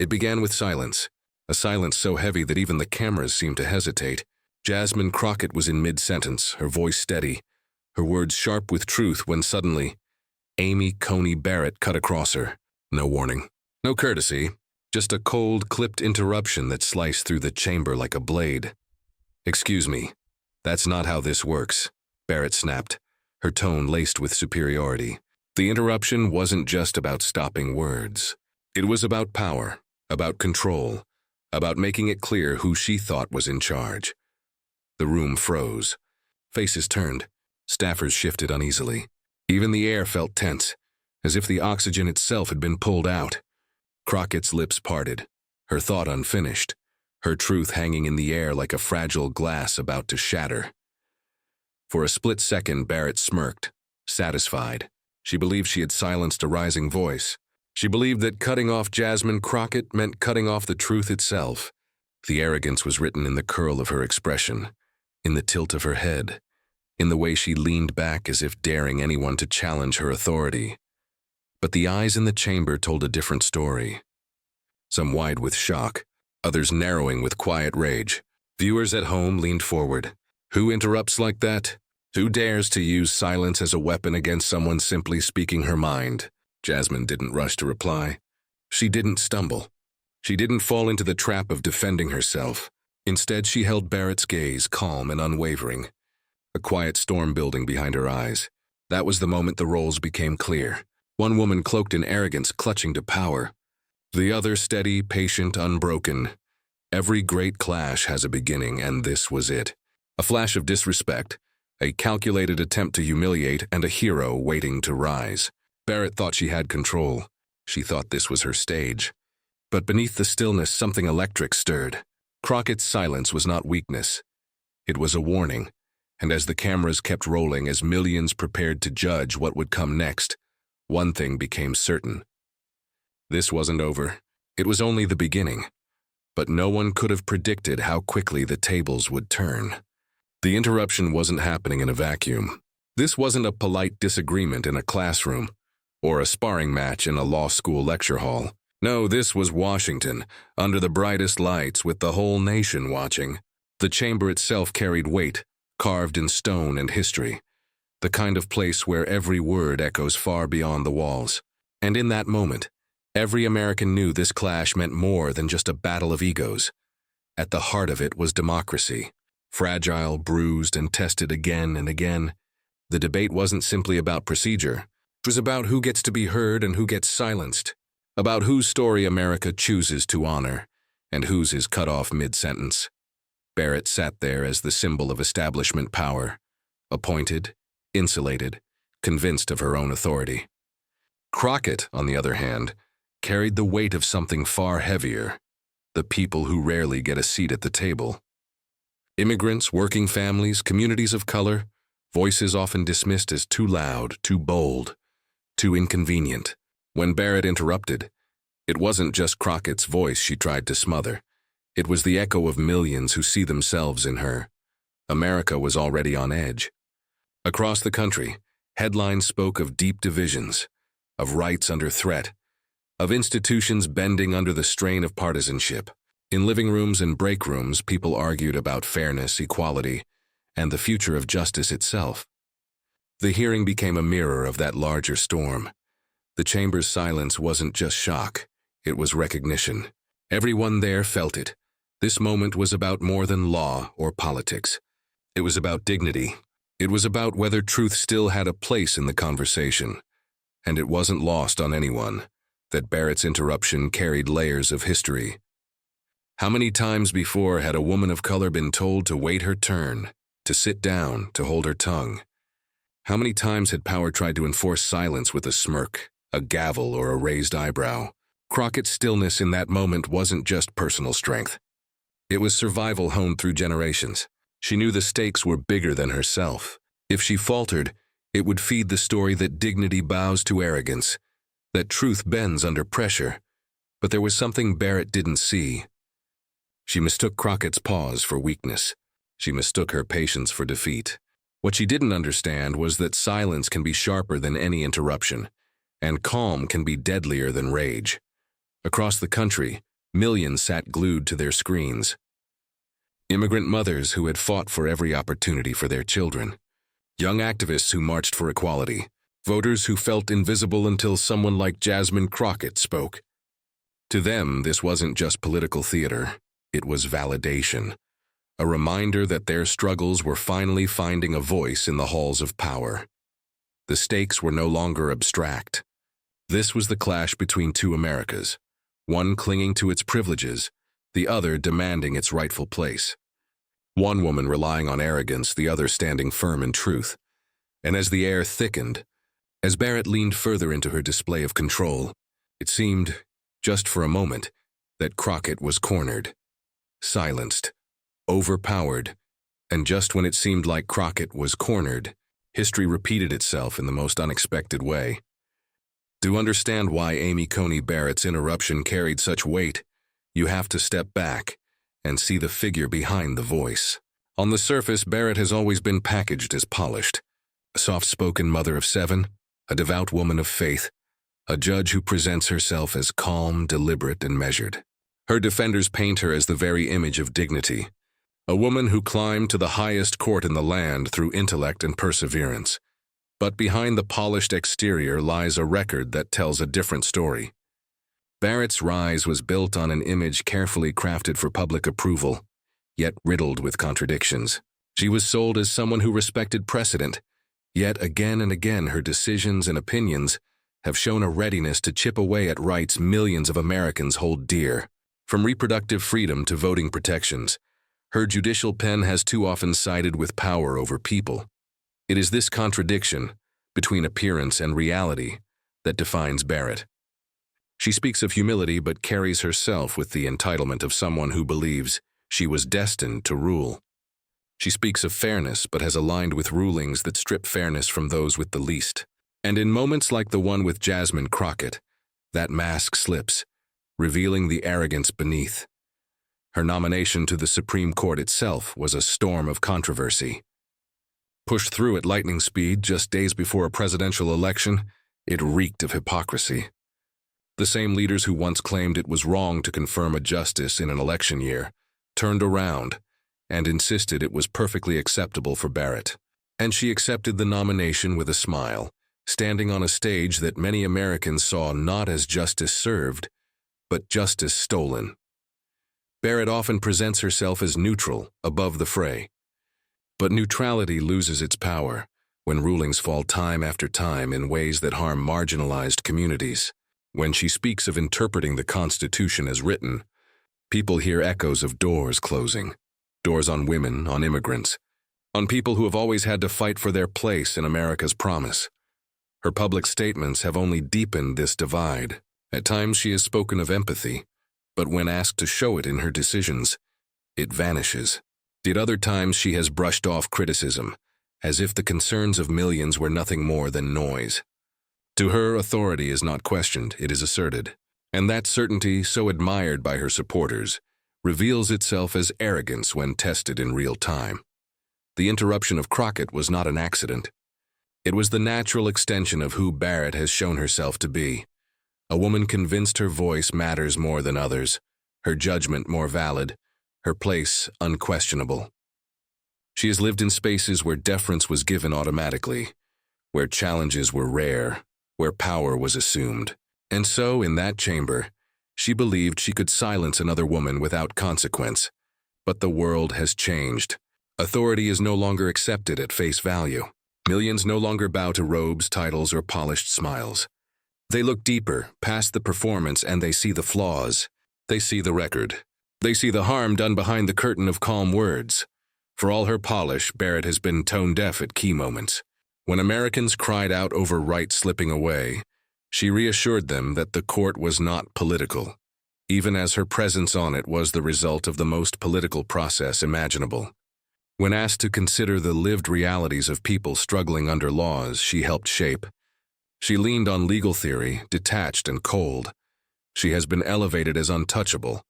It began with silence, a silence so heavy that even the cameras seemed to hesitate. Jasmine Crockett was in mid-sentence, her voice steady, her words sharp with truth, when suddenly, Coney Barrett cut across her. No warning, no courtesy, just a cold, clipped interruption that sliced through the chamber like a blade. "Excuse me, that's not how this works," Barrett snapped, her tone laced with superiority. The interruption wasn't just about stopping words. It was about power, about control, about making it clear who she thought was in charge. The room froze. Faces turned. Staffers shifted uneasily. Even the air felt tense, as if the oxygen itself had been pulled out. Crockett's lips parted, her thought unfinished, her truth hanging in the air like a fragile glass about to shatter. For a split second, Barrett smirked, satisfied. She believed she had silenced a rising voice. She believed that cutting off Jasmine Crockett meant cutting off the truth itself. The arrogance was written in the curl of her expression, in the tilt of her head, in the way she leaned back as if daring anyone to challenge her authority. But the eyes in the chamber told a different story. Some wide with shock, others narrowing with quiet rage. Viewers at home leaned forward. Who interrupts like that? Who dares to use silence as a weapon against someone simply speaking her mind? Jasmine didn't rush to reply. She didn't stumble. She didn't fall into the trap of defending herself. Instead, she held Barrett's gaze, calm and unwavering, a quiet storm building behind her eyes. That was the moment the roles became clear. One woman cloaked in arrogance, clutching to power. The other steady, patient, unbroken. Every great clash has a beginning, and this was it. A flash of disrespect, a calculated attempt to humiliate, and a hero waiting to rise. Barrett thought she had control. She thought this was her stage. But beneath the stillness, something electric stirred. Crockett's silence was not weakness. It was a warning, and as the cameras kept rolling, as millions prepared to judge what would come next, one thing became certain. This wasn't over. It was only the beginning. But no one could have predicted how quickly the tables would turn. The interruption wasn't happening in a vacuum. This wasn't a polite disagreement in a classroom, or a sparring match in a law school lecture hall. No, this was Washington, under the brightest lights, with the whole nation watching. The chamber itself carried weight, carved in stone and history, the kind of place where every word echoes far beyond the walls. And in that moment, every American knew this clash meant more than just a battle of egos. At the heart of it was democracy, fragile, bruised, and tested again and again. The debate wasn't simply about procedure. It was about who gets to be heard and who gets silenced, about whose story America chooses to honor and whose is cut off mid-sentence. Barrett sat there as the symbol of establishment power, appointed, insulated, convinced of her own authority. Crockett, on the other hand, carried the weight of something far heavier, the people who rarely get a seat at the table. Immigrants, working families, communities of color, voices often dismissed as too loud, too bold, too inconvenient. When Barrett interrupted, it wasn't just Crockett's voice she tried to smother. It was the echo of millions who see themselves in her. America was already on edge. Across the country, headlines spoke of deep divisions, of rights under threat, of institutions bending under the strain of partisanship. In living rooms and break rooms, people argued about fairness, equality, and the future of justice itself. The hearing became a mirror of that larger storm. The chamber's silence wasn't just shock, it was recognition. Everyone there felt it. This moment was about more than law or politics. It was about dignity. It was about whether truth still had a place in the conversation. And it wasn't lost on anyone that Barrett's interruption carried layers of history. How many times before had a woman of color been told to wait her turn, to sit down, to hold her tongue? How many times had power tried to enforce silence with a smirk, a gavel, or a raised eyebrow? Crockett's stillness in that moment wasn't just personal strength. It was survival honed through generations. She knew the stakes were bigger than herself. If she faltered, it would feed the story that dignity bows to arrogance, that truth bends under pressure. But there was something Barrett didn't see. She mistook Crockett's pause for weakness. She mistook her patience for defeat. What she didn't understand was that silence can be sharper than any interruption, and calm can be deadlier than rage. Across the country, Millions sat glued to their screens. Immigrant mothers who had fought for every opportunity for their children. Young activists who marched for equality. Voters who felt invisible until someone like Jasmine Crockett spoke. To them, this wasn't just political theater. It was validation. A reminder that their struggles were finally finding a voice in the halls of power. The stakes were no longer abstract. This was the clash between two Americas, one clinging to its privileges, the other demanding its rightful place. One woman relying on arrogance, the other standing firm in truth. And as the air thickened, as Barrett leaned further into her display of control, it seemed, just for a moment, that Crockett was cornered, silenced, overpowered, and just when it seemed like Crockett was cornered, history repeated itself in the most unexpected way. To understand why Coney Barrett's interruption carried such weight, you have to step back and see the figure behind the voice. On the surface, Barrett has always been packaged as polished. A soft-spoken mother of 7, a devout woman of faith, a judge who presents herself as calm, deliberate, and measured. Her defenders paint her as the very image of dignity, a woman who climbed to the highest court in the land through intellect and perseverance. But behind the polished exterior lies a record that tells a different story. Barrett's rise was built on an image carefully crafted for public approval, yet riddled with contradictions. She was sold as someone who respected precedent, yet again and again her decisions and opinions have shown a readiness to chip away at rights millions of Americans hold dear. From reproductive freedom to voting protections, her judicial pen has too often sided with power over people. It is this contradiction between appearance and reality that defines Barrett. She speaks of humility but carries herself with the entitlement of someone who believes she was destined to rule. She speaks of fairness but has aligned with rulings that strip fairness from those with the least. And in moments like the one with Jasmine Crockett, that mask slips, revealing the arrogance beneath. Her nomination to the Supreme Court itself was a storm of controversy. Pushed through at lightning speed just days before a presidential election, it reeked of hypocrisy. The same leaders who once claimed it was wrong to confirm a justice in an election year turned around and insisted it was perfectly acceptable for Barrett. And she accepted the nomination with a smile, standing on a stage that many Americans saw not as justice served, but justice stolen. Barrett often presents herself as neutral, above the fray. But neutrality loses its power when rulings fall time after time in ways that harm marginalized communities. When she speaks of interpreting the Constitution as written, people hear echoes of doors closing. Doors on women, on immigrants, on people who have always had to fight for their place in America's promise. Her public statements have only deepened this divide. At times she has spoken of empathy, but when asked to show it in her decisions, it vanishes. At other times she has brushed off criticism, as if the concerns of millions were nothing more than noise. To her, authority is not questioned, it is asserted. And that certainty, so admired by her supporters, reveals itself as arrogance when tested in real time. The interruption of Crockett was not an accident. It was the natural extension of who Barrett has shown herself to be. A woman convinced her voice matters more than others, her judgment more valid, her place unquestionable. She has lived in spaces where deference was given automatically, where challenges were rare, where power was assumed. And so, in that chamber, she believed she could silence another woman without consequence. But the world has changed. Authority is no longer accepted at face value. Millions no longer bow to robes, titles, or polished smiles. They look deeper, past the performance, and they see the flaws. They see the record. They see the harm done behind the curtain of calm words. For all her polish, Barrett has been tone-deaf at key moments. When Americans cried out over rights slipping away, she reassured them that the court was not political, even as her presence on it was the result of the most political process imaginable. When asked to consider the lived realities of people struggling under laws she helped shape, she leaned on legal theory, detached and cold. She has been elevated as untouchable,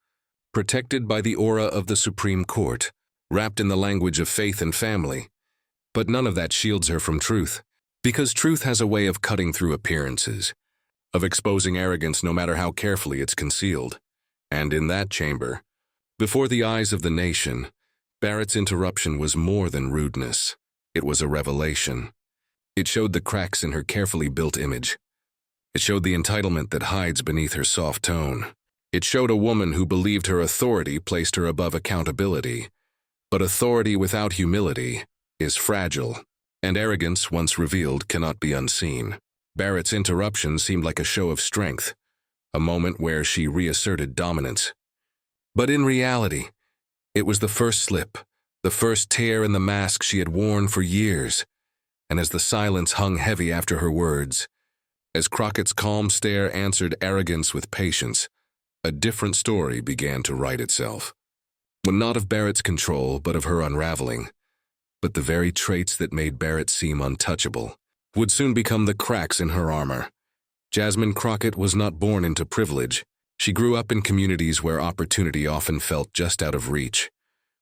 protected by the aura of the Supreme Court, wrapped in the language of faith and family. But none of that shields her from truth, because truth has a way of cutting through appearances, of exposing arrogance no matter how carefully it's concealed. And in that chamber, before the eyes of the nation, Barrett's interruption was more than rudeness. It was a revelation. It showed the cracks in her carefully built image. It showed the entitlement that hides beneath her soft tone. It showed a woman who believed her authority placed her above accountability. But authority without humility is fragile, and arrogance, once revealed, cannot be unseen. Barrett's interruption seemed like a show of strength, a moment where she reasserted dominance. But in reality, it was the first slip, the first tear in the mask she had worn for years. And as the silence hung heavy after her words, as Crockett's calm stare answered arrogance with patience, a different story began to write itself. One not of Barrett's control, but of her unraveling. But the very traits that made Barrett seem untouchable would soon become the cracks in her armor. Jasmine Crockett was not born into privilege. She grew up in communities where opportunity often felt just out of reach,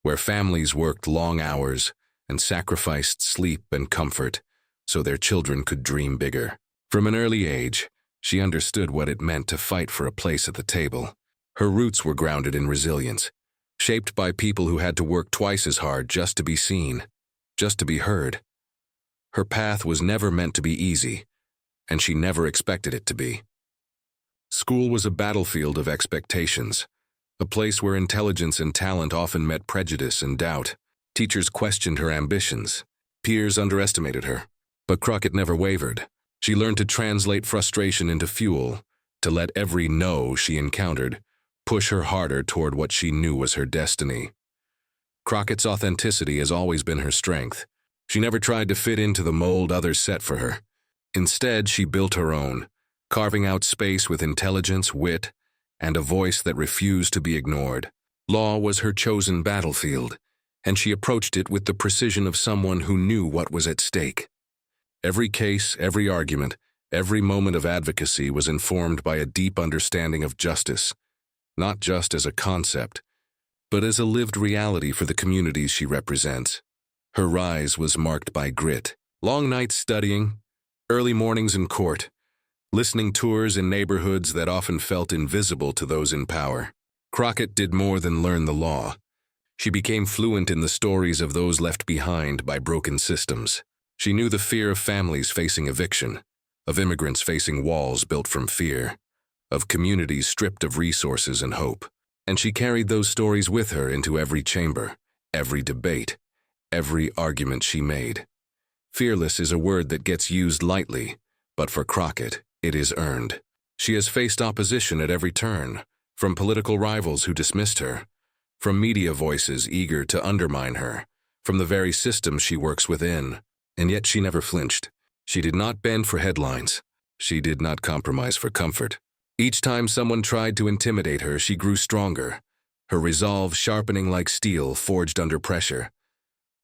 where families worked long hours and sacrificed sleep and comfort so their children could dream bigger. From an early age, she understood what it meant to fight for a place at the table. Her roots were grounded in resilience, shaped by people who had to work twice as hard just to be seen, just to be heard. Her path was never meant to be easy, and she never expected it to be. School was a battlefield of expectations, a place where intelligence and talent often met prejudice and doubt. Teachers questioned her ambitions. Peers underestimated her. But Crockett never wavered. She learned to translate frustration into fuel, to let every no she encountered push her harder toward what she knew was her destiny. Crockett's authenticity has always been her strength. She never tried to fit into the mold others set for her. Instead, she built her own, carving out space with intelligence, wit, and a voice that refused to be ignored. Law was her chosen battlefield, and she approached it with the precision of someone who knew what was at stake. Every case, every argument, every moment of advocacy was informed by a deep understanding of justice, not just as a concept, but as a lived reality for the communities she represents. Her rise was marked by grit, long nights studying, early mornings in court, listening tours in neighborhoods that often felt invisible to those in power. Crockett did more than learn the law. She became fluent in the stories of those left behind by broken systems. She knew the fear of families facing eviction, of immigrants facing walls built from fear, of communities stripped of resources and hope. And she carried those stories with her into every chamber, every debate, every argument she made. Fearless is a word that gets used lightly, but for Crockett, it is earned. She has faced opposition at every turn, from political rivals who dismissed her, from media voices eager to undermine her, from the very system she works within. And yet she never flinched. She did not bend for headlines. She did not compromise for comfort. Each time someone tried to intimidate her, she grew stronger, her resolve sharpening like steel forged under pressure.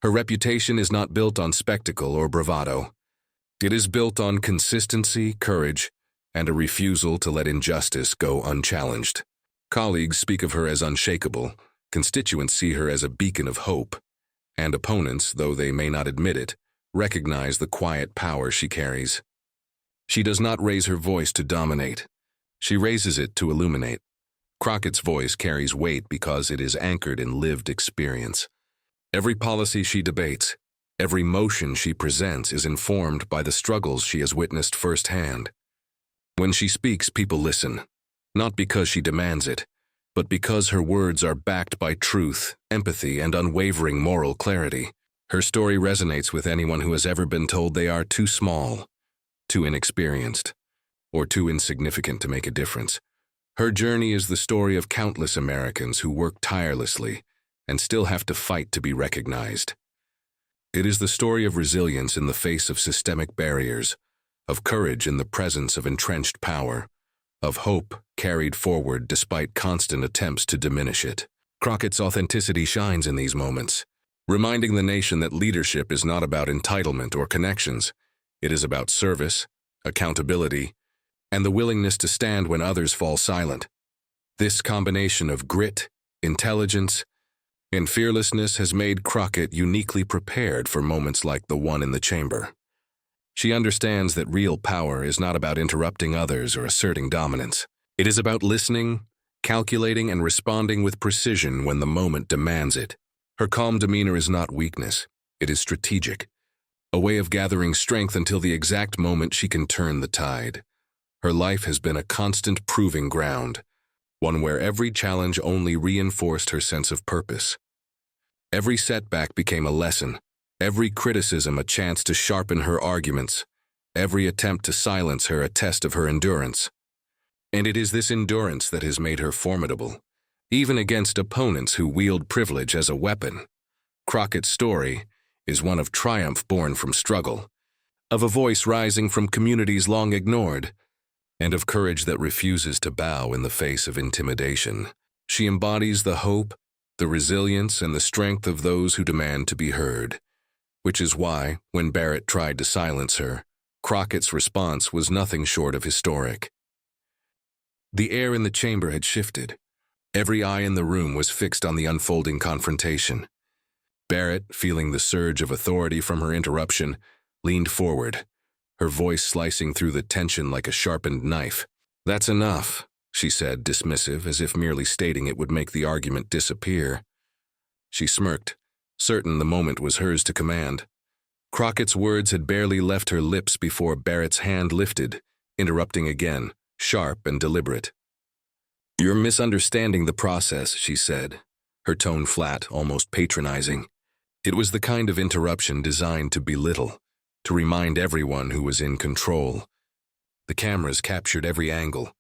Her reputation is not built on spectacle or bravado. It is built on consistency, courage, and a refusal to let injustice go unchallenged. Colleagues speak of her as unshakable, constituents see her as a beacon of hope, and opponents, though they may not admit it, recognize the quiet power she carries. She does not raise her voice to dominate. She raises it to illuminate. Crockett's voice carries weight because it is anchored in lived experience. Every policy she debates, every motion she presents is informed by the struggles she has witnessed firsthand. When she speaks, people listen, not because she demands it, but because her words are backed by truth, empathy, and unwavering moral clarity. Her story resonates with anyone who has ever been told they are too small, too inexperienced, or too insignificant to make a difference. Her journey is the story of countless Americans who work tirelessly and still have to fight to be recognized. It is the story of resilience in the face of systemic barriers, of courage in the presence of entrenched power, of hope carried forward despite constant attempts to diminish it. Crockett's authenticity shines in these moments, reminding the nation that leadership is not about entitlement or connections. It is about service, accountability, and the willingness to stand when others fall silent. This combination of grit, intelligence, and fearlessness has made Crockett uniquely prepared for moments like the one in the chamber. She understands that real power is not about interrupting others or asserting dominance. It is about listening, calculating and responding with precision when the moment demands it. Her calm demeanor is not weakness, it is strategic, a way of gathering strength until the exact moment she can turn the tide. Her life has been a constant proving ground, one where every challenge only reinforced her sense of purpose. Every setback became a lesson, every criticism a chance to sharpen her arguments, every attempt to silence her a test of her endurance. And it is this endurance that has made her formidable, even against opponents who wield privilege as a weapon. Crockett's story is one of triumph born from struggle, of a voice rising from communities long ignored, and of courage that refuses to bow in the face of intimidation. She embodies the hope, the resilience, and the strength of those who demand to be heard, which is why, when Barrett tried to silence her, Crockett's response was nothing short of historic. The air in the chamber had shifted. Every eye in the room was fixed on the unfolding confrontation. Barrett, feeling the surge of authority from her interruption, leaned forward, her voice slicing through the tension like a sharpened knife. "That's enough," she said, dismissive, as if merely stating it would make the argument disappear. She smirked, certain the moment was hers to command. Crockett's words had barely left her lips before Barrett's hand lifted, interrupting again, sharp and deliberate. "You're misunderstanding the process," she said, her tone flat, almost patronizing. It was the kind of interruption designed to belittle, to remind everyone who was in control. The cameras captured every angle,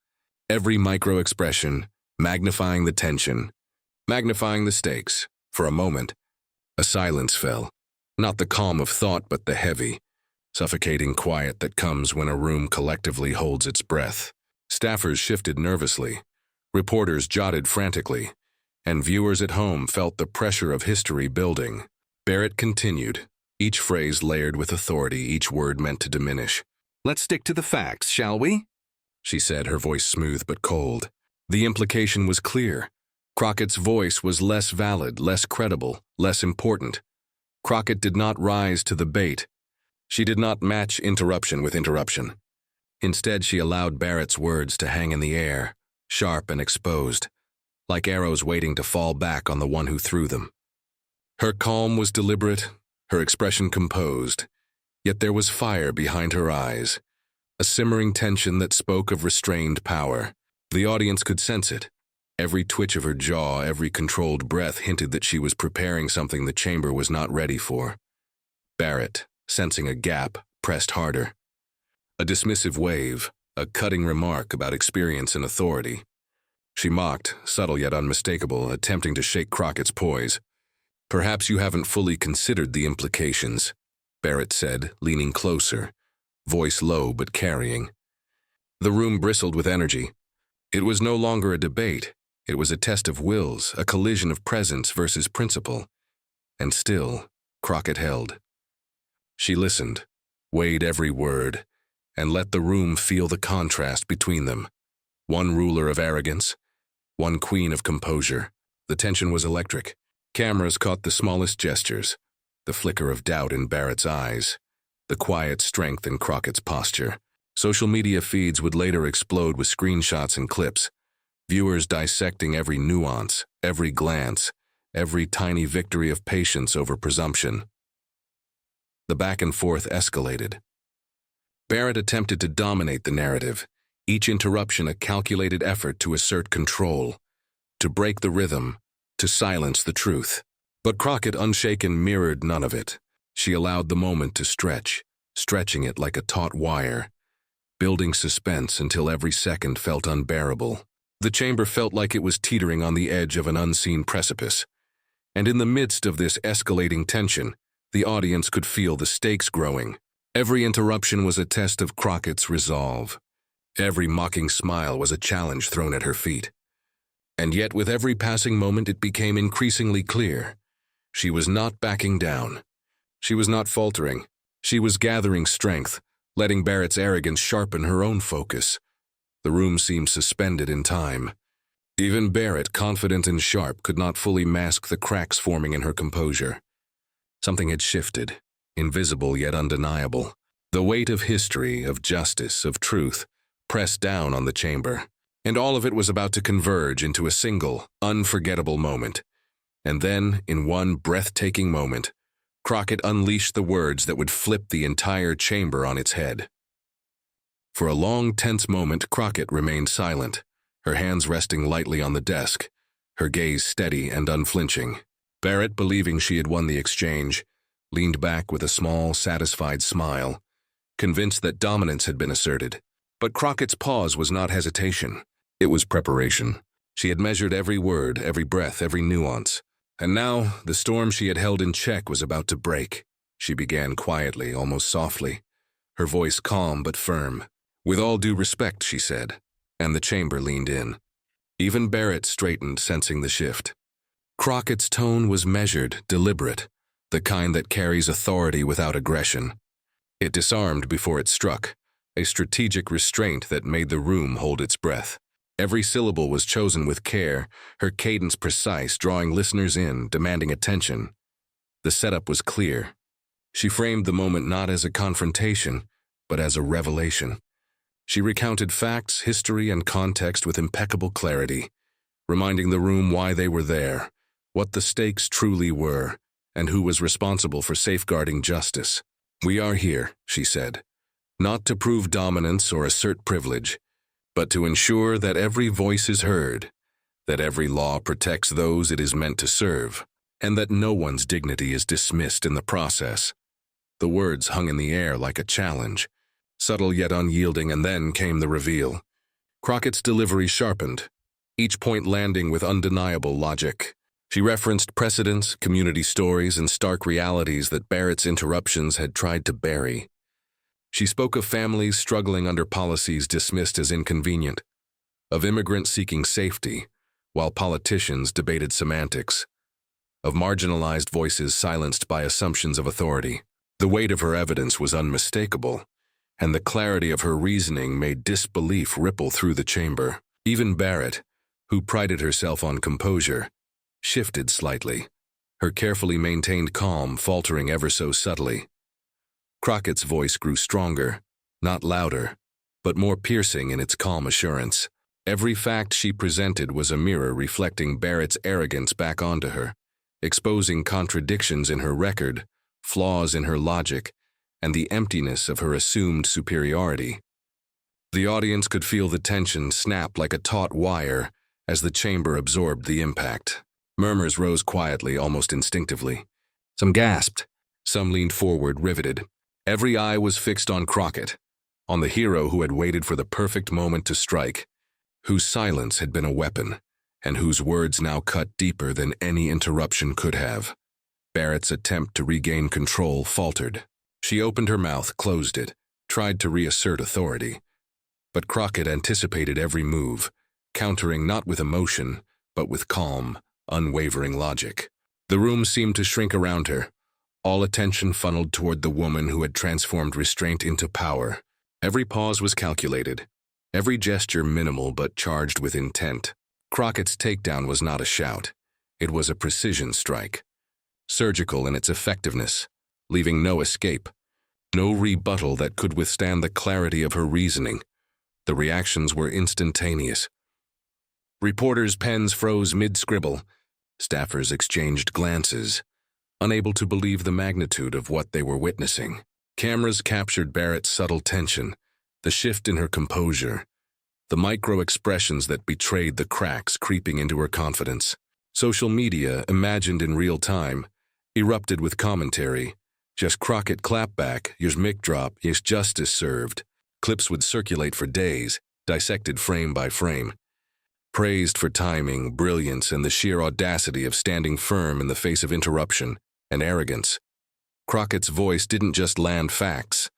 every micro-expression, magnifying the tension, magnifying the stakes. For a moment, a silence fell, not the calm of thought but the heavy, suffocating quiet that comes when a room collectively holds its breath. Staffers shifted nervously, reporters jotted frantically, and viewers at home felt the pressure of history building. Barrett continued, each phrase layered with authority, each word meant to diminish. "Let's stick to the facts, shall we?" she said, her voice smooth but cold. The implication was clear. Crockett's voice was less valid, less credible, less important. Crockett did not rise to the bait. She did not match interruption with interruption. Instead, she allowed Barrett's words to hang in the air, sharp and exposed, like arrows waiting to fall back on the one who threw them. Her calm was deliberate, her expression composed, yet there was fire behind her eyes, a simmering tension that spoke of restrained power. The audience could sense it. Every twitch of her jaw, every controlled breath hinted that she was preparing something the chamber was not ready for. Barrett, sensing a gap, pressed harder. A dismissive wave, a cutting remark about experience and authority. She mocked, subtle yet unmistakable, attempting to shake Crockett's poise. "Perhaps you haven't fully considered the implications," Barrett said, leaning closer, voice low but carrying. The room bristled with energy. It was no longer a debate. It was a test of wills, a collision of presence versus principle. And still, Crockett held. She listened, weighed every word, and let the room feel the contrast between them. One ruler of arrogance, one queen of composure. The tension was electric. Cameras caught the smallest gestures, the flicker of doubt in Barrett's eyes, the quiet strength in Crockett's posture. Social media feeds would later explode with screenshots and clips, viewers dissecting every nuance, every glance, every tiny victory of patience over presumption. The back and forth escalated. Barrett attempted to dominate the narrative, each interruption a calculated effort to assert control, to break the rhythm, to silence the truth. But Crockett, unshaken, mirrored none of it. She allowed the moment to stretch, stretching it like a taut wire, building suspense until every second felt unbearable. The chamber felt like it was teetering on the edge of an unseen precipice. And in the midst of this escalating tension, the audience could feel the stakes growing. Every interruption was a test of Crockett's resolve. Every mocking smile was a challenge thrown at her feet. And yet, with every passing moment, it became increasingly clear. She was not backing down. She was not faltering. She was gathering strength, letting Barrett's arrogance sharpen her own focus. The room seemed suspended in time. Even Barrett, confident and sharp, could not fully mask the cracks forming in her composure. Something had shifted, invisible yet undeniable. The weight of history, of justice, of truth, pressed down on the chamber. And all of it was about to converge into a single, unforgettable moment. And then, in one breathtaking moment, Crockett unleashed the words that would flip the entire chamber on its head. For a long, tense moment, Crockett remained silent, her hands resting lightly on the desk, her gaze steady and unflinching. Barrett, believing she had won the exchange, leaned back with a small, satisfied smile, convinced that dominance had been asserted. But Crockett's pause was not hesitation. It was preparation. She had measured every word, every breath, every nuance. And now, the storm she had held in check was about to break. She began quietly, almost softly, her voice calm but firm. "With all due respect," she said, and the chamber leaned in. Even Barrett straightened, sensing the shift. Crockett's tone was measured, deliberate, the kind that carries authority without aggression. It disarmed before it struck, a strategic restraint that made the room hold its breath. Every syllable was chosen with care, her cadence precise, drawing listeners in, demanding attention. The setup was clear. She framed the moment not as a confrontation, but as a revelation. She recounted facts, history, and context with impeccable clarity, reminding the room why they were there, what the stakes truly were, and who was responsible for safeguarding justice. "We are here," she said, "not to prove dominance or assert privilege, but to ensure that every voice is heard, that every law protects those it is meant to serve, and that no one's dignity is dismissed in the process." The words hung in the air like a challenge, subtle yet unyielding, and then came the reveal. Crockett's delivery sharpened, each point landing with undeniable logic. She referenced precedents, community stories, and stark realities that Barrett's interruptions had tried to bury. She spoke of families struggling under policies dismissed as inconvenient, of immigrants seeking safety, while politicians debated semantics, of marginalized voices silenced by assumptions of authority. The weight of her evidence was unmistakable, and the clarity of her reasoning made disbelief ripple through the chamber. Even Barrett, who prided herself on composure, shifted slightly, her carefully maintained calm faltering ever so subtly. Crockett's voice grew stronger, not louder, but more piercing in its calm assurance. Every fact she presented was a mirror reflecting Barrett's arrogance back onto her, exposing contradictions in her record, flaws in her logic, and the emptiness of her assumed superiority. The audience could feel the tension snap like a taut wire as the chamber absorbed the impact. Murmurs rose quietly, almost instinctively. Some gasped, some leaned forward, riveted. Every eye was fixed on Crockett, on the hero who had waited for the perfect moment to strike, whose silence had been a weapon, and whose words now cut deeper than any interruption could have. Barrett's attempt to regain control faltered. She opened her mouth, closed it, tried to reassert authority. But Crockett anticipated every move, countering not with emotion, but with calm, unwavering logic. The room seemed to shrink around her, all attention funneled toward the woman who had transformed restraint into power. Every pause was calculated, every gesture minimal but charged with intent. Crockett's takedown was not a shout. It was a precision strike, surgical in its effectiveness, leaving no escape, no rebuttal that could withstand the clarity of her reasoning. The reactions were instantaneous. Reporters' pens froze mid-scribble. Staffers exchanged glances, unable to believe the magnitude of what they were witnessing. Cameras captured Barrett's subtle tension, the shift in her composure, the micro-expressions that betrayed the cracks creeping into her confidence. Social media, imagined in real time, erupted with commentary. Just Crockett clapback, here's mic drop, here's justice served. Clips would circulate for days, dissected frame by frame. Praised for timing, brilliance, and the sheer audacity of standing firm in the face of interruption and arrogance. Crockett's voice didn't just land facts.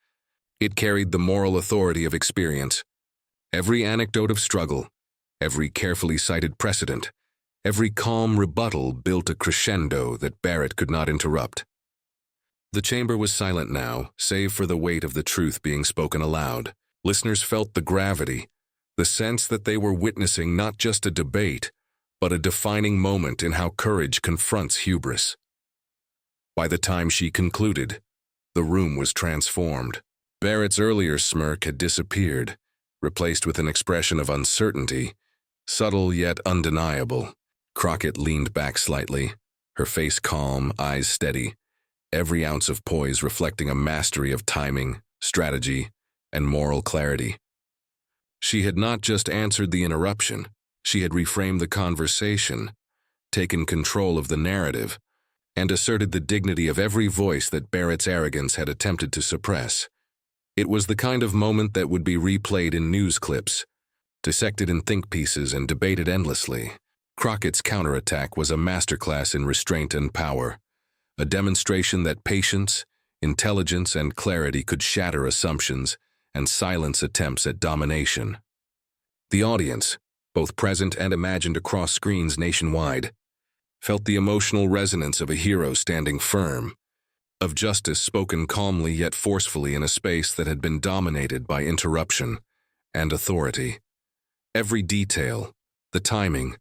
It carried the moral authority of experience. Every anecdote of struggle, every carefully cited precedent, every calm rebuttal built a crescendo that Barrett could not interrupt. The chamber was silent now, save for the weight of the truth being spoken aloud. Listeners felt the gravity, the sense that they were witnessing not just a debate, but a defining moment in how courage confronts hubris. By the time she concluded, the room was transformed. Barrett's earlier smirk had disappeared, replaced with an expression of uncertainty, subtle yet undeniable. Crockett leaned back slightly, her face calm, eyes steady, every ounce of poise reflecting a mastery of timing, strategy, and moral clarity. She had not just answered the interruption, she had reframed the conversation, taken control of the narrative, and asserted the dignity of every voice that Barrett's arrogance had attempted to suppress. It was the kind of moment that would be replayed in news clips, dissected in think pieces and debated endlessly. Crockett's counterattack was a masterclass in restraint and power, a demonstration that patience, intelligence, and clarity could shatter assumptions and silence attempts at domination. The audience, both present and imagined across screens nationwide, felt the emotional resonance of a hero standing firm, of justice spoken calmly yet forcefully in a space that had been dominated by interruption and authority. Every detail, the timing,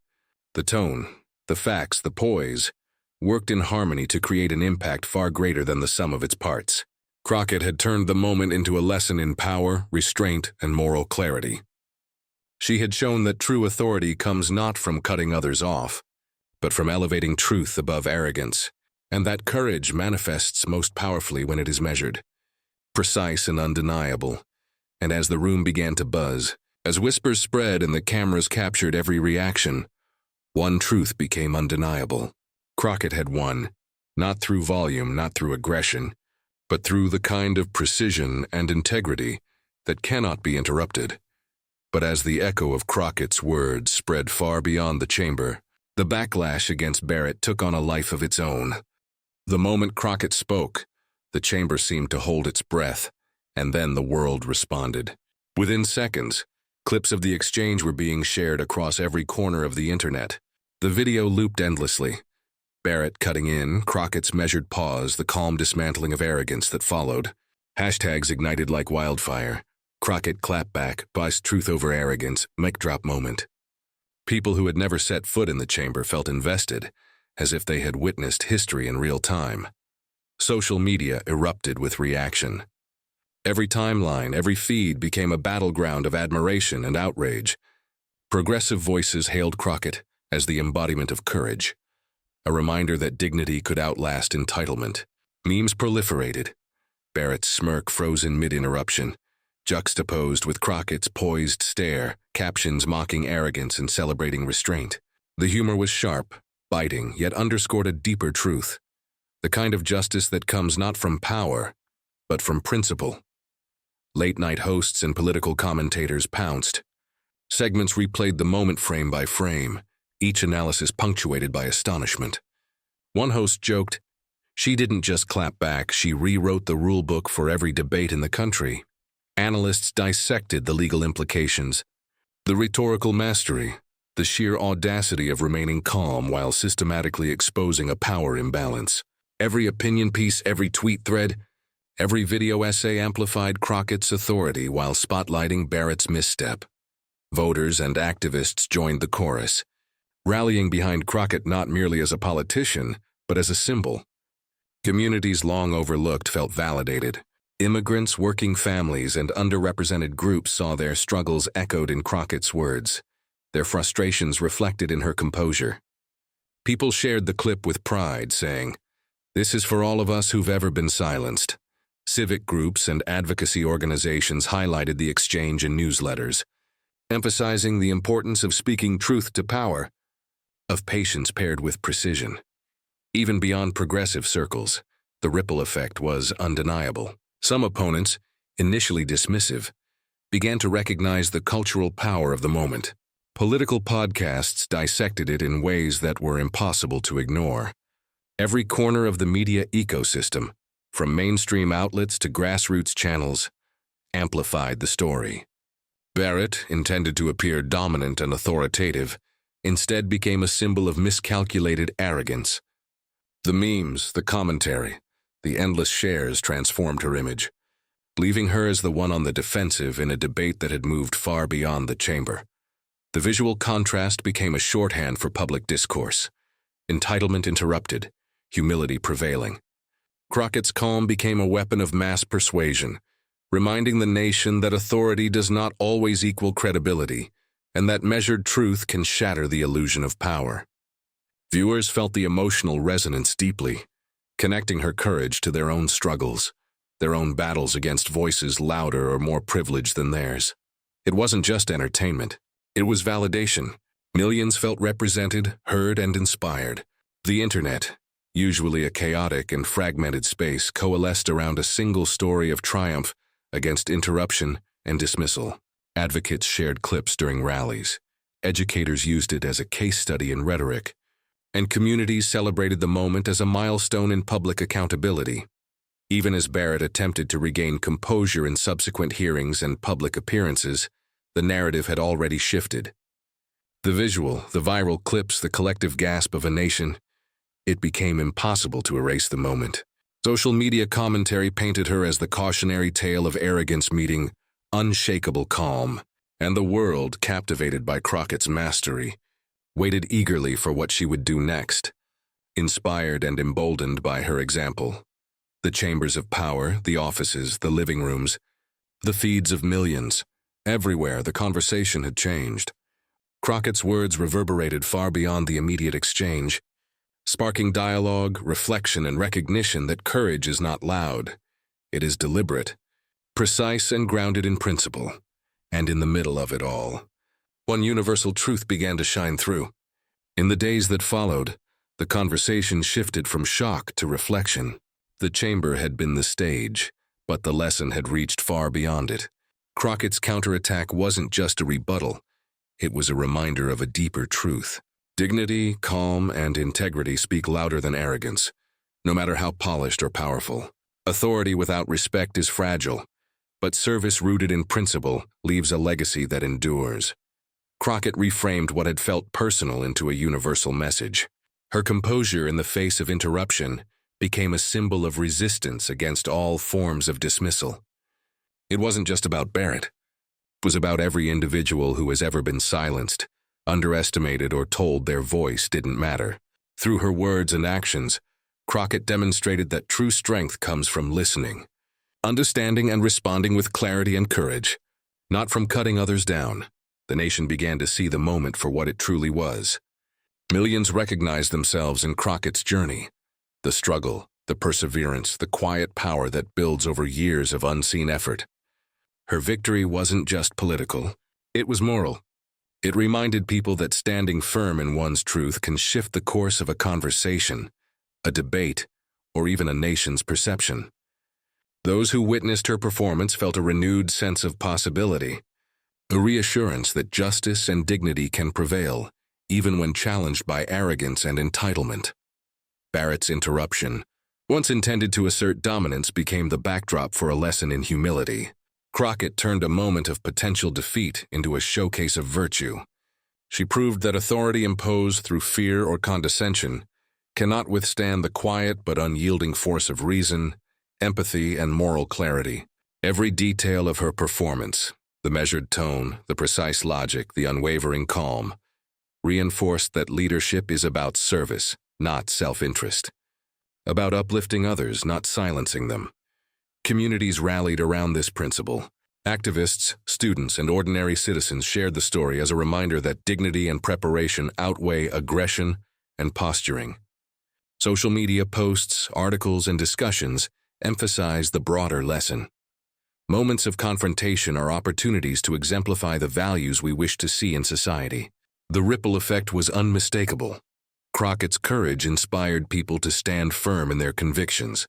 the tone, the facts, the poise, worked in harmony to create an impact far greater than the sum of its parts. Crockett had turned the moment into a lesson in power, restraint, and moral clarity. She had shown that true authority comes not from cutting others off, but from elevating truth above arrogance, and that courage manifests most powerfully when it is measured, precise and undeniable. And as the room began to buzz, as whispers spread and the cameras captured every reaction, one truth became undeniable. Crockett had won, not through volume, not through aggression, but through the kind of precision and integrity that cannot be interrupted. But as the echo of Crockett's words spread far beyond the chamber, the backlash against Barrett took on a life of its own. The moment Crockett spoke, the chamber seemed to hold its breath, and then the world responded. Within seconds, clips of the exchange were being shared across every corner of the internet. The video looped endlessly. Barrett cutting in, Crockett's measured pause, the calm dismantling of arrogance that followed. Hashtags ignited like wildfire. Crockett clapped back, biased truth over arrogance, mic drop moment. People who had never set foot in the chamber felt invested, as if they had witnessed history in real time. Social media erupted with reaction. Every timeline, every feed became a battleground of admiration and outrage. Progressive voices hailed Crockett as the embodiment of courage, a reminder that dignity could outlast entitlement. Memes proliferated. Barrett's smirk froze in mid-interruption, juxtaposed with Crockett's poised stare, captions mocking arrogance and celebrating restraint. The humor was sharp, biting, yet underscored a deeper truth, the kind of justice that comes not from power, but from principle. Late-night hosts and political commentators pounced. Segments replayed the moment frame by frame, each analysis punctuated by astonishment. One host joked, "She didn't just clap back, she rewrote the rulebook for every debate in the country." Analysts dissected the legal implications, the rhetorical mastery, the sheer audacity of remaining calm while systematically exposing a power imbalance. Every opinion piece, every tweet thread, every video essay amplified Crockett's authority while spotlighting Barrett's misstep. Voters and activists joined the chorus, rallying behind Crockett not merely as a politician, but as a symbol. Communities long overlooked felt validated. Immigrants, working families, and underrepresented groups saw their struggles echoed in Crockett's words, their frustrations reflected in her composure. People shared the clip with pride, saying, "This is for all of us who've ever been silenced." Civic groups and advocacy organizations highlighted the exchange in newsletters, emphasizing the importance of speaking truth to power, of patience paired with precision. Even beyond progressive circles, the ripple effect was undeniable. Some opponents, initially dismissive, began to recognize the cultural power of the moment. Political podcasts dissected it in ways that were impossible to ignore. Every corner of the media ecosystem, from mainstream outlets to grassroots channels, amplified the story. Barrett, intended to appear dominant and authoritative, instead became a symbol of miscalculated arrogance. The memes, the commentary, the endless shares transformed her image, leaving her as the one on the defensive in a debate that had moved far beyond the chamber. The visual contrast became a shorthand for public discourse. Entitlement interrupted, humility prevailing. Crockett's calm became a weapon of mass persuasion, reminding the nation that authority does not always equal credibility, and that measured truth can shatter the illusion of power. Viewers felt the emotional resonance deeply, connecting her courage to their own struggles, their own battles against voices louder or more privileged than theirs. It wasn't just entertainment, it was validation. Millions felt represented, heard, and inspired. The internet, usually a chaotic and fragmented space, coalesced around a single story of triumph against interruption and dismissal. Advocates shared clips during rallies. Educators used it as a case study in rhetoric, and communities celebrated the moment as a milestone in public accountability. Even as Barrett attempted to regain composure in subsequent hearings and public appearances, the narrative had already shifted. The visual, the viral clips, the collective gasp of a nation, it became impossible to erase the moment. Social media commentary painted her as the cautionary tale of arrogance meeting unshakable calm, and the world, captivated by Crockett's mastery, waited eagerly for what she would do next, inspired and emboldened by her example. The chambers of power, the offices, the living rooms, the feeds of millions, everywhere the conversation had changed. Crockett's words reverberated far beyond the immediate exchange, sparking dialogue, reflection, and recognition that courage is not loud. It is deliberate, precise, and grounded in principle. And in the middle of it all, one universal truth began to shine through. In the days that followed, the conversation shifted from shock to reflection. The chamber had been the stage, but the lesson had reached far beyond it. Crockett's counterattack wasn't just a rebuttal. It was a reminder of a deeper truth. Dignity, calm, and integrity speak louder than arrogance, no matter how polished or powerful. Authority without respect is fragile, but service rooted in principle leaves a legacy that endures. Crockett reframed what had felt personal into a universal message. Her composure in the face of interruption became a symbol of resistance against all forms of dismissal. It wasn't just about Barrett. It was about every individual who has ever been silenced, underestimated, or told their voice didn't matter. Through her words and actions, Crockett demonstrated that true strength comes from listening, understanding, and responding with clarity and courage, not from cutting others down. The nation began to see the moment for what it truly was. Millions recognized themselves in Crockett's journey. The struggle, the perseverance, the quiet power that builds over years of unseen effort. Her victory wasn't just political, it was moral. It reminded people that standing firm in one's truth can shift the course of a conversation, a debate, or even a nation's perception. Those who witnessed her performance felt a renewed sense of possibility, a reassurance that justice and dignity can prevail, even when challenged by arrogance and entitlement. Barrett's interruption, once intended to assert dominance, became the backdrop for a lesson in humility. Crockett turned a moment of potential defeat into a showcase of virtue. She proved that authority imposed through fear or condescension cannot withstand the quiet but unyielding force of reason, empathy, and moral clarity. Every detail of her performance, the measured tone, the precise logic, the unwavering calm, reinforced that leadership is about service, not self-interest. About uplifting others, not silencing them. Communities rallied around this principle. Activists, students, and ordinary citizens shared the story as a reminder that dignity and preparation outweigh aggression and posturing. Social media posts, articles, and discussions emphasize the broader lesson. Moments of confrontation are opportunities to exemplify the values we wish to see in society. The ripple effect was unmistakable. Crockett's courage inspired people to stand firm in their convictions,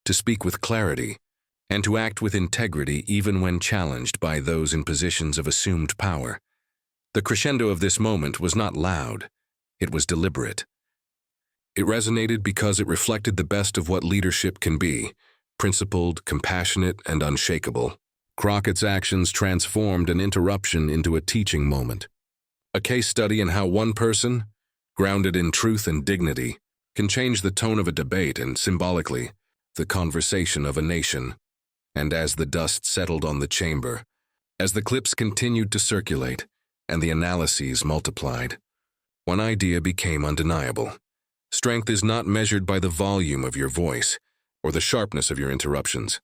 to speak with clarity, and to act with integrity even when challenged by those in positions of assumed power. The crescendo of this moment was not loud, it was deliberate. It resonated because it reflected the best of what leadership can be, principled, compassionate, and unshakable. Crockett's actions transformed an interruption into a teaching moment, a case study in how one person, grounded in truth and dignity, can change the tone of a debate and, symbolically, the conversation of a nation. And as the dust settled on the chamber, as the clips continued to circulate and the analyses multiplied, one idea became undeniable. Strength is not measured by the volume of your voice or the sharpness of your interruptions,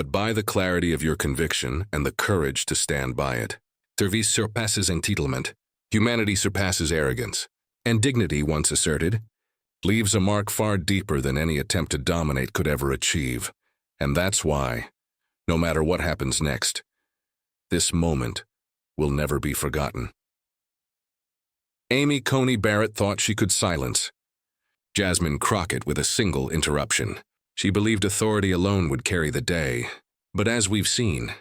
but by the clarity of your conviction and the courage to stand by it. Service surpasses entitlement. Humanity surpasses arrogance. And dignity, once asserted, leaves a mark far deeper than any attempt to dominate could ever achieve. And that's why, no matter what happens next, this moment will never be forgotten. Amy Coney Barrett thought she could silence Jasmine Crockett with a single interruption. She believed authority alone would carry the day. But as we've seen,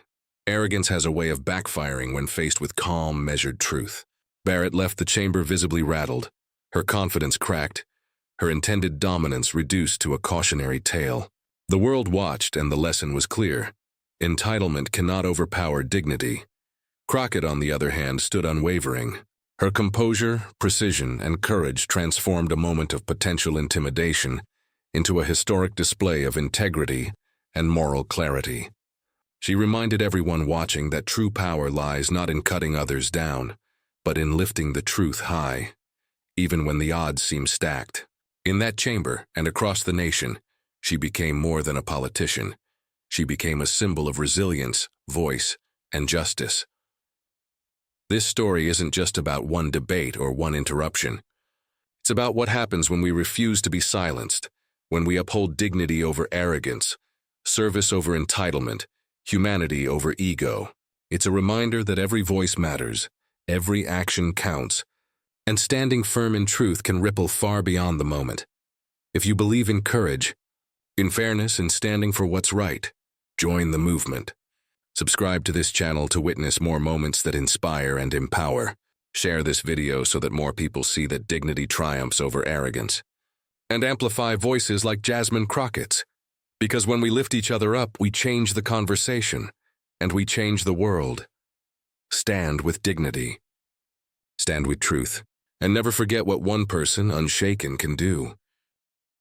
arrogance has a way of backfiring when faced with calm, measured truth. Barrett left the chamber visibly rattled, her confidence cracked, her intended dominance reduced to a cautionary tale. The world watched, and the lesson was clear. Entitlement cannot overpower dignity. Crockett, on the other hand, stood unwavering. Her composure, precision, and courage transformed a moment of potential intimidation into a historic display of integrity and moral clarity. She reminded everyone watching that true power lies not in cutting others down, but in lifting the truth high, even when the odds seem stacked. In that chamber and across the nation, she became more than a politician. She became a symbol of resilience, voice, and justice. This story isn't just about one debate or one interruption. It's about what happens when we refuse to be silenced, when we uphold dignity over arrogance, service over entitlement, humanity over ego. It's a reminder that every voice matters, every action counts, and standing firm in truth can ripple far beyond the moment. If you believe in courage, in fairness, and standing for what's right, join the movement. Subscribe to this channel to witness more moments that inspire and empower. Share this video so that more people see that dignity triumphs over arrogance. And amplify voices like Jasmine Crockett's. Because when we lift each other up, we change the conversation, and we change the world. Stand with dignity. Stand with truth. And never forget what one person, unshaken, can do.